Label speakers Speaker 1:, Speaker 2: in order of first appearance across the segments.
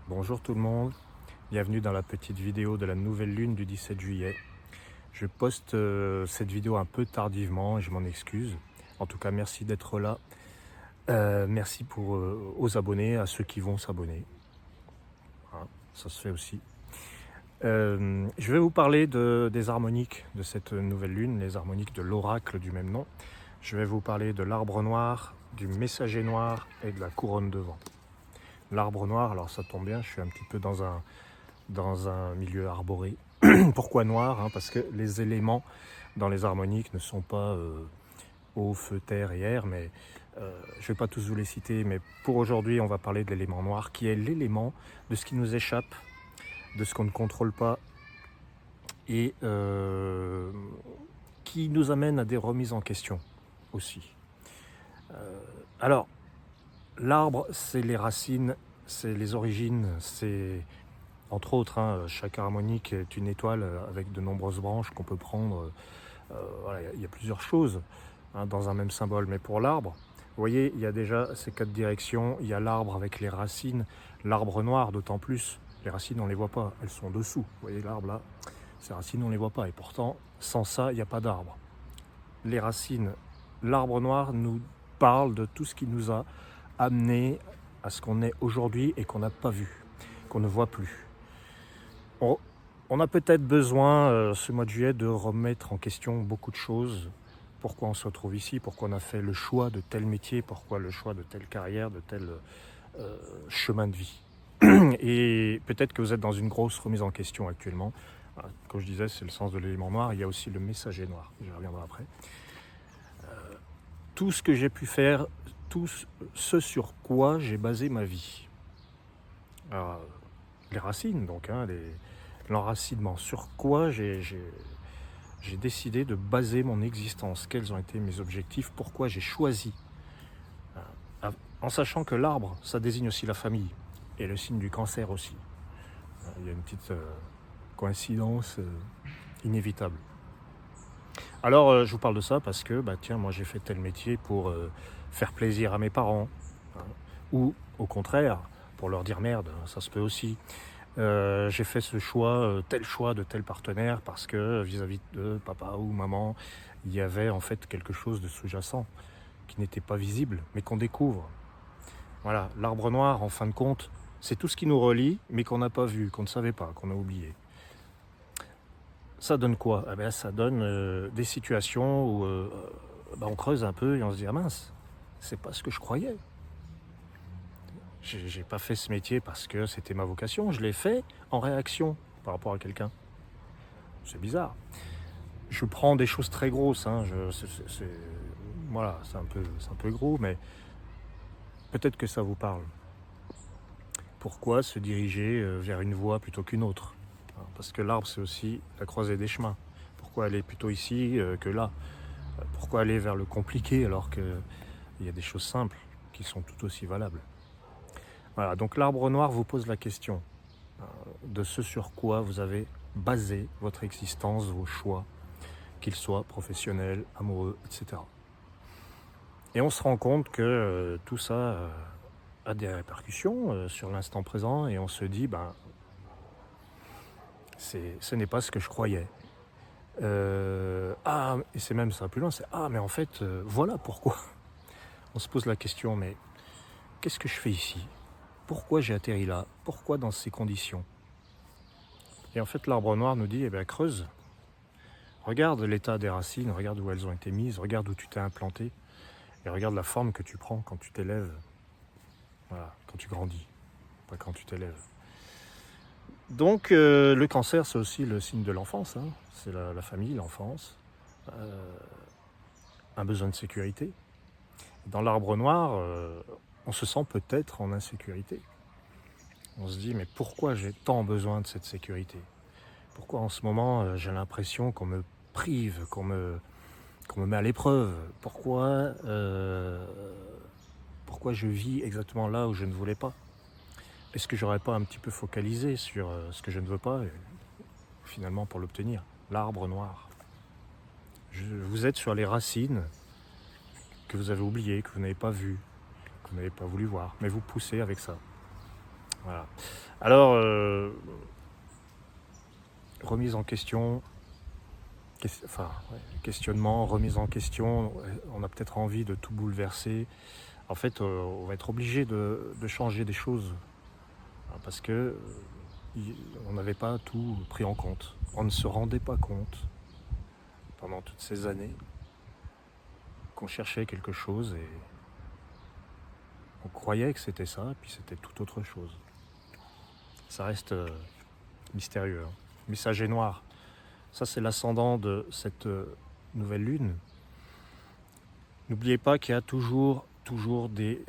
Speaker 1: Bonjour tout le monde, bienvenue dans la petite vidéo de la nouvelle lune du 17 juillet. Je poste cette vidéo un peu tardivement et je m'en excuse. En tout cas, merci d'être là. Merci aux abonnés, à ceux qui vont s'abonner. Voilà, ça se fait aussi. Je vais vous parler des harmoniques de cette nouvelle lune, les harmoniques de l'oracle du même nom. Je vais vous parler de l'arbre noir, du messager noir et de la couronne de vent. L'arbre noir, alors ça tombe bien, je suis un petit peu dans un milieu arboré. Pourquoi noir, parce que les éléments dans les harmoniques ne sont pas eau, feu, terre et air, mais je ne vais pas tous vous les citer, mais pour aujourd'hui, on va parler de l'élément noir, qui est l'élément de ce qui nous échappe, de ce qu'on ne contrôle pas, et qui nous amène à des remises en question aussi. Alors, l'arbre, c'est les racines, c'est les origines, c'est... Entre autres, chaque harmonique est une étoile avec de nombreuses branches qu'on peut prendre. Voilà, il y a plusieurs choses dans un même symbole. Mais pour l'arbre, vous voyez, il y a déjà ces 4 directions. Il y a l'arbre avec les racines, l'arbre noir d'autant plus. Les racines, on ne les voit pas, elles sont dessous. Vous voyez l'arbre là, ces racines, on ne les voit pas. Et pourtant, sans ça, il n'y a pas d'arbre. Les racines, l'arbre noir nous parle de tout ce qui nous a amené à ce qu'on est aujourd'hui et qu'on n'a pas vu, qu'on ne voit plus. On a peut-être besoin, ce mois de juillet, de remettre en question beaucoup de choses. Pourquoi on se retrouve ici, pourquoi on a fait le choix de tel métier, pourquoi le choix de telle carrière, de tel chemin de vie. Et peut-être que vous êtes dans une grosse remise en question actuellement. Comme je disais, c'est le sens de l'élément noir. Il y a aussi le messager noir, j'y reviendrai après. Tout ce que j'ai pu faire, tout ce sur quoi j'ai basé ma vie. Alors, les racines, donc, l'enracinement. Sur quoi j'ai décidé de baser mon existence. Quels ont été mes objectifs, pourquoi j'ai choisi. En sachant que l'arbre, ça désigne aussi la famille. Et le signe du cancer aussi. Il y a une petite coïncidence inévitable. Alors, je vous parle de ça parce que, moi j'ai fait tel métier pour faire plaisir à mes parents. Ou, au contraire, pour leur dire merde, ça se peut aussi. J'ai fait ce choix, tel choix de tel partenaire parce que vis-à-vis de papa ou maman, il y avait en fait quelque chose de sous-jacent qui n'était pas visible, mais qu'on découvre. Voilà, l'arbre noir, en fin de compte, c'est tout ce qui nous relie, mais qu'on n'a pas vu, qu'on ne savait pas, qu'on a oublié. Ça donne quoi ? Ça donne des situations où on creuse un peu et on se dit « Ah mince, c'est pas ce que je croyais ». J'ai pas fait ce métier parce que c'était ma vocation, je l'ai fait en réaction par rapport à quelqu'un. C'est bizarre. Je prends des choses très grosses, voilà, c'est un peu gros, mais peut-être que ça vous parle. Pourquoi se diriger vers une voie plutôt qu'une autre ? Parce que l'arbre, c'est aussi la croisée des chemins. Pourquoi aller plutôt ici que là ? Pourquoi aller vers le compliqué alors qu'il y a des choses simples qui sont tout aussi valables ? Voilà, donc l'arbre noir vous pose la question de ce sur quoi vous avez basé votre existence, vos choix, qu'ils soient professionnels, amoureux, etc. Et on se rend compte que tout ça a des répercussions sur l'instant présent et on se dit, ce n'est pas ce que je croyais. Et c'est même ça plus loin, c'est mais en fait, voilà pourquoi. On se pose la question, mais qu'est-ce que je fais ici ? Pourquoi j'ai atterri là ? Pourquoi dans ces conditions ? Et en fait, l'arbre noir nous dit, creuse. Regarde l'état des racines, regarde où elles ont été mises, regarde où tu t'es implanté, et regarde la forme que tu prends quand tu t'élèves. Voilà, quand tu grandis, pas quand tu t'élèves. Donc, le cancer, c'est aussi le signe de l'enfance. C'est la famille, l'enfance. Un besoin de sécurité. Dans l'arbre noir, on se sent peut-être en insécurité. On se dit, mais pourquoi j'ai tant besoin de cette sécurité ? Pourquoi en ce moment, j'ai l'impression qu'on me prive, qu'on me met à l'épreuve ? Pourquoi je vis exactement là où je ne voulais pas ? Est-ce que j'aurais pas un petit peu focalisé sur ce que je ne veux pas, finalement, pour l'obtenir ? L'arbre noir. Vous êtes sur les racines que vous avez oubliées, que vous n'avez pas vues, que vous n'avez pas voulu voir, mais vous poussez avec ça. Voilà. Alors, remise en question, questionnement, remise en question, on a peut-être envie de tout bouleverser. En fait, on va être obligé de changer des choses, hein, parce que on n'avait pas tout pris en compte. On ne se rendait pas compte pendant toutes ces années qu'on cherchait quelque chose et on croyait que c'était ça, et puis c'était tout autre chose. Ça reste mystérieux. Hein. Messager noir, ça c'est l'ascendant de cette nouvelle lune. N'oubliez pas qu'il y a toujours des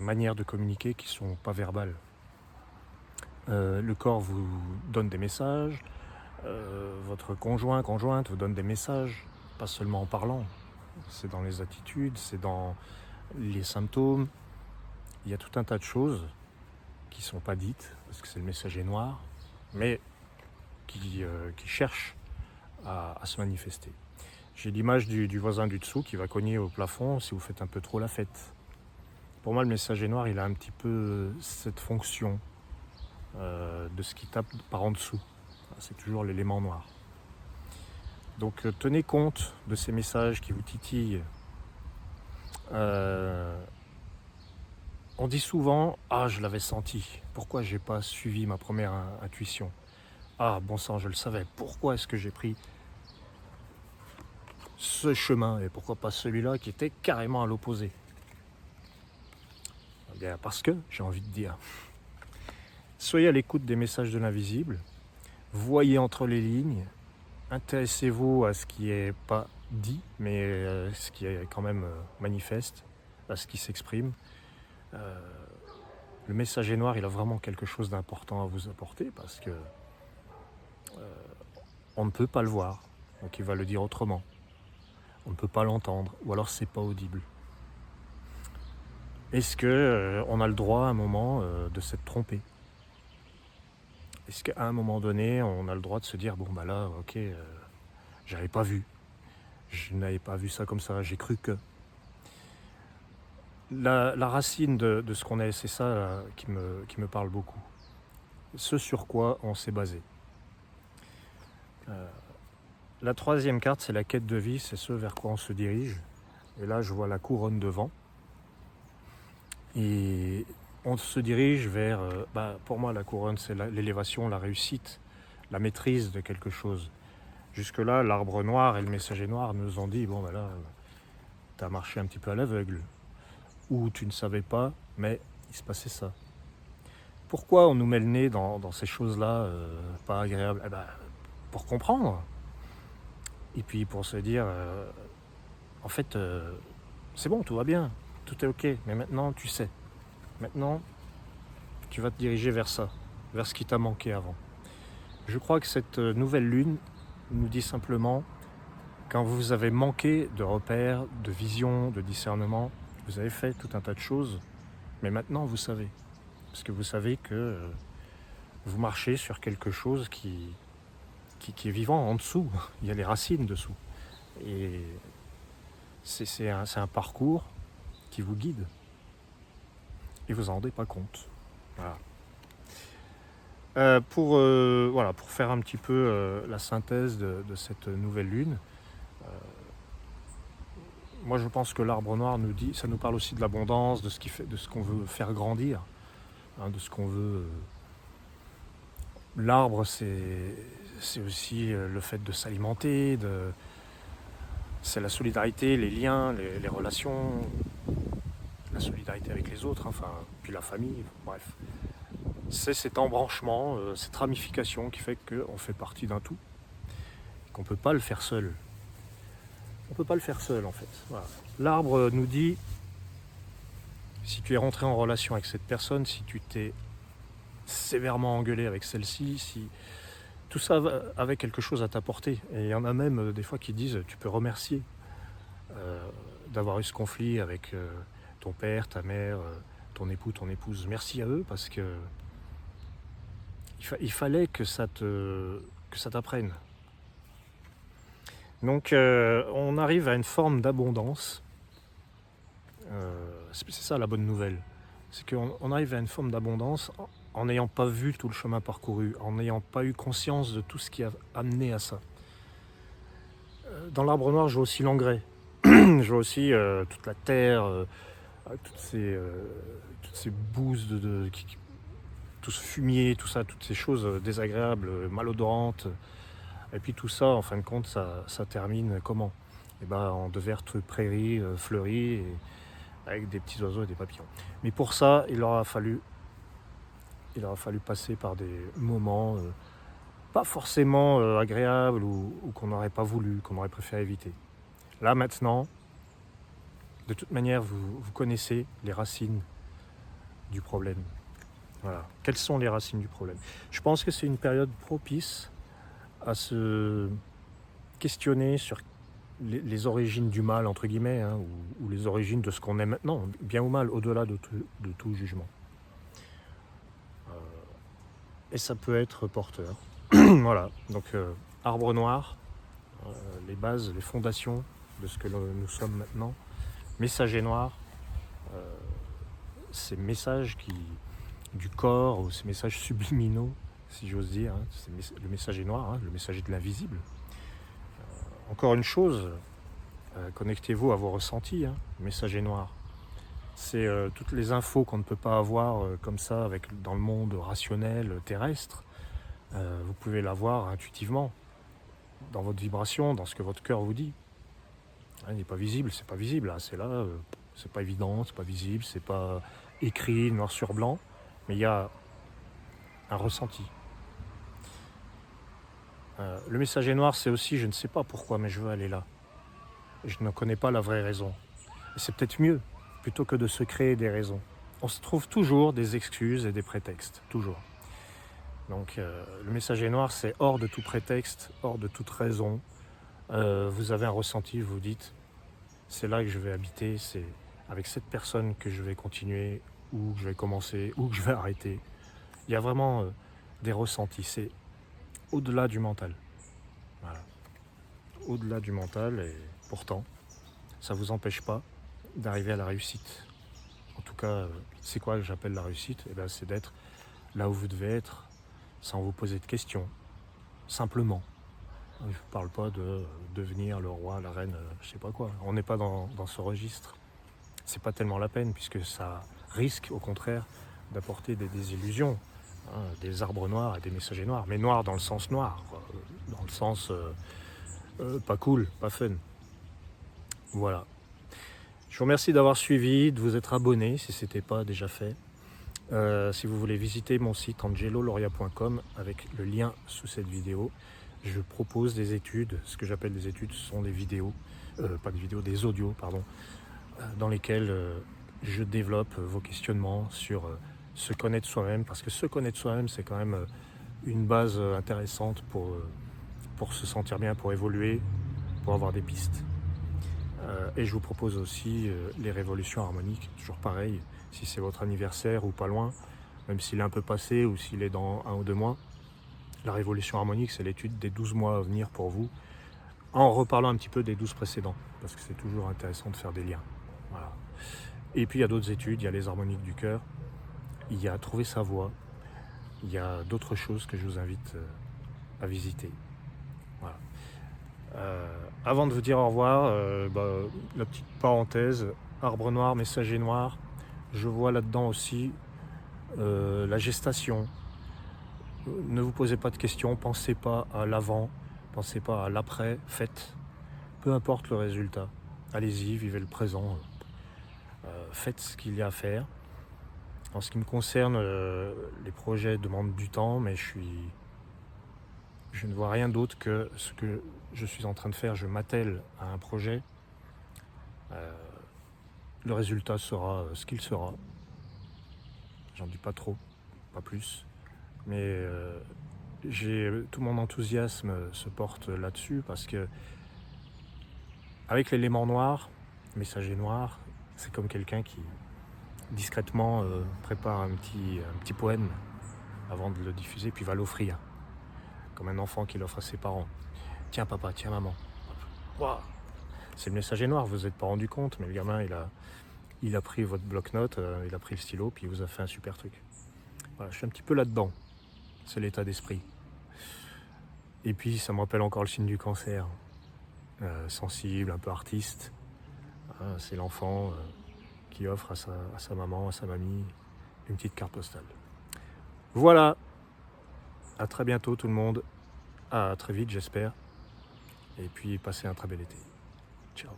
Speaker 1: manières de communiquer qui ne sont pas verbales. Le corps vous donne des messages, votre conjointe vous donne des messages, pas seulement en parlant. C'est dans les attitudes, c'est dans les symptômes. Il y a tout un tas de choses qui ne sont pas dites, parce que c'est le messager noir, mais qui cherchent à se manifester. J'ai l'image du voisin du dessous qui va cogner au plafond si vous faites un peu trop la fête. Pour moi, le messager noir, il a un petit peu cette fonction de ce qui tape par en dessous. C'est toujours l'élément noir. Donc tenez compte de ces messages qui vous titillent. On dit souvent « Ah, je l'avais senti. Pourquoi j'ai pas suivi ma première intuition ? Ah, bon sang, je le savais. Pourquoi est-ce que j'ai pris ce chemin et pourquoi pas celui-là qui était carrément à l'opposé ?» Eh bien, parce que, j'ai envie de dire, soyez à l'écoute des messages de l'invisible, voyez entre les lignes, intéressez-vous à ce qui n'est pas dit, mais ce qui est quand même manifeste, à ce qui s'exprime. Le messager noir, il a vraiment quelque chose d'important à vous apporter parce que on ne peut pas le voir, donc il va le dire autrement. On ne peut pas l'entendre, ou alors c'est pas audible. Est-ce que on a le droit à un moment de s'être trompé ? Est-ce qu'à un moment donné, on a le droit de se dire bon bah là, ok, j'avais pas vu, je n'avais pas vu ça comme ça, j'ai cru que. La racine de ce qu'on est, c'est ça là, qui me parle beaucoup. Ce sur quoi on s'est basé. La troisième carte, c'est la quête de vie, c'est ce vers quoi on se dirige. Et là, je vois la couronne de vent. Et on se dirige vers, pour moi, la couronne, c'est l'élévation, la réussite, la maîtrise de quelque chose. Jusque-là, l'arbre noir et le messager noir nous ont dit, bon, ben là, t'as marché un petit peu à l'aveugle. Ou tu ne savais pas, mais il se passait ça. Pourquoi on nous met le nez dans ces choses-là pas agréables ? Pour comprendre. Et puis pour se dire, en fait, c'est bon, tout va bien, tout est ok, mais maintenant tu sais. Maintenant, tu vas te diriger vers ça, vers ce qui t'a manqué avant. Je crois que cette nouvelle lune nous dit simplement, quand vous avez manqué de repères, de vision, de discernement, vous avez fait tout un tas de choses, mais maintenant vous savez. Parce que vous savez que vous marchez sur quelque chose qui est vivant en dessous. Il y a les racines dessous. Et c'est un parcours qui vous guide. Et vous en rendez pas compte. Voilà. Pour faire un petit peu la synthèse de cette nouvelle lune, moi je pense que l'arbre noir ça nous parle aussi de l'abondance, de ce qu'on veut faire grandir, hein, de ce qu'on veut. L'arbre, c'est aussi le fait de s'alimenter, c'est la solidarité, les liens, les relations, la solidarité avec les autres, enfin, puis la famille, bref. C'est cet embranchement, cette ramification qui fait qu'on fait partie d'un tout, qu'on ne peut pas le faire seul. On ne peut pas le faire seul en fait. Voilà. L'arbre nous dit, si tu es rentré en relation avec cette personne, si tu t'es sévèrement engueulé avec celle-ci, si tout ça avait quelque chose à t'apporter. Et il y en a même des fois qui disent, tu peux remercier d'avoir eu ce conflit avec ton père, ta mère, ton époux, ton épouse. Merci à eux parce que il fallait que ça t'apprenne. Donc on arrive à une forme d'abondance. C'est ça la bonne nouvelle. C'est qu'on arrive à une forme d'abondance en n'ayant pas vu tout le chemin parcouru, en n'ayant pas eu conscience de tout ce qui a amené à ça. Dans l'arbre noir, je vois aussi l'engrais. Je vois aussi toute la terre, toutes ces bouses, tout ce fumier, tout ça, toutes ces choses désagréables, malodorantes. Et puis tout ça, en fin de compte, ça termine comment? En de vertes prairies fleuries, et avec des petits oiseaux et des papillons. Mais pour ça, il aura fallu passer par des moments pas forcément agréables ou qu'on n'aurait pas voulu, qu'on aurait préféré éviter. Là maintenant, de toute manière, vous connaissez les racines du problème. Voilà. Quelles sont les racines du problème? Je pense que c'est une période propice à se questionner sur les origines du mal, entre guillemets, hein, ou les origines de ce qu'on est maintenant, bien ou mal, au-delà de tout jugement. Et ça peut être porteur. Voilà, donc arbre noir, les bases, les fondations de ce que nous sommes maintenant. Messager noir, ces messages du corps, ou ces messages subliminaux, si j'ose dire, hein, c'est le messager noir, hein, le messager de l'invisible. Encore une chose, connectez-vous à vos ressentis, hein, messager noir. C'est toutes les infos qu'on ne peut pas avoir comme ça dans le monde rationnel, terrestre. Vous pouvez l'avoir intuitivement, dans votre vibration, dans ce que votre cœur vous dit. Il n'est pas visible, c'est pas visible, hein, c'est là, c'est pas évident, c'est pas visible, c'est pas écrit noir sur blanc, mais il y a un ressenti. Le messager noir, c'est aussi, je ne sais pas pourquoi, mais je veux aller là. Je ne connais pas la vraie raison. Et c'est peut-être mieux, plutôt que de se créer des raisons. On se trouve toujours des excuses et des prétextes, toujours. Donc le messager noir, c'est hors de tout prétexte, hors de toute raison. Vous avez un ressenti, vous dites, c'est là que je vais habiter, c'est avec cette personne que je vais continuer, ou que je vais commencer, ou que je vais arrêter. Il y a vraiment des ressentis, c'est au-delà du mental. Voilà. Au-delà du mental, et pourtant, ça ne vous empêche pas d'arriver à la réussite. En tout cas, c'est quoi que j'appelle la réussite? C'est d'être là où vous devez être, sans vous poser de questions, simplement. Je ne vous parle pas de devenir le roi, la reine, je sais pas quoi. On n'est pas dans ce registre. C'est pas tellement la peine, puisque ça risque, au contraire, d'apporter des désillusions. Hein, des arbres noirs et des messagers noirs. Mais noirs dans le sens noir, dans le sens pas cool, pas fun. Voilà. Je vous remercie d'avoir suivi, de vous être abonné si ce n'était pas déjà fait. Si vous voulez visiter mon site angeloloria.com avec le lien sous cette vidéo, je propose des études. Ce que j'appelle des études, ce sont des vidéos, pas des vidéos, des audios, pardon, dans lesquels je développe vos questionnements sur se connaître soi-même, parce que se connaître soi-même, c'est quand même une base intéressante pour se sentir bien, pour évoluer, pour avoir des pistes. Et je vous propose aussi les révolutions harmoniques, toujours pareil, si c'est votre anniversaire ou pas loin, même s'il est un peu passé ou s'il est dans 1 ou 2 mois. La révolution harmonique, c'est l'étude des 12 mois à venir pour vous, en reparlant un petit peu des 12 précédents, parce que c'est toujours intéressant de faire des liens. Voilà. Et puis il y a d'autres études, il y a les harmoniques du cœur, il y a trouver sa voie, il y a d'autres choses que je vous invite à visiter. Voilà. Avant de vous dire au revoir, la petite parenthèse, arbre noir, messager noir, je vois là-dedans aussi la gestation. Ne vous posez pas de questions, pensez pas à l'avant, pensez pas à l'après, faites. Peu importe le résultat, allez-y, vivez le présent, faites ce qu'il y a à faire. En ce qui me concerne, les projets demandent du temps, mais je ne vois rien d'autre que ce que je suis en train de faire. Je m'attelle à un projet. Le résultat sera ce qu'il sera. J'en dis pas trop, pas plus. Mais tout mon enthousiasme se porte là-dessus, parce que avec l'élément noir, messager noir, c'est comme quelqu'un qui discrètement prépare un petit poème avant de le diffuser, puis va l'offrir. Comme un enfant qui l'offre à ses parents. Tiens papa, tiens maman. Wow. C'est le messager noir, vous n'êtes pas rendu compte, mais le gamin il a pris votre bloc-notes, il a pris le stylo, puis il vous a fait un super truc. Voilà, je suis un petit peu là-dedans. C'est l'état d'esprit. Et puis ça me rappelle encore le signe du cancer. Sensible, un peu artiste. Hein, c'est l'enfant qui offre à sa maman, à sa mamie, une petite carte postale. Voilà, à très bientôt tout le monde. À très vite j'espère. Et puis passez un très bel été. Ciao.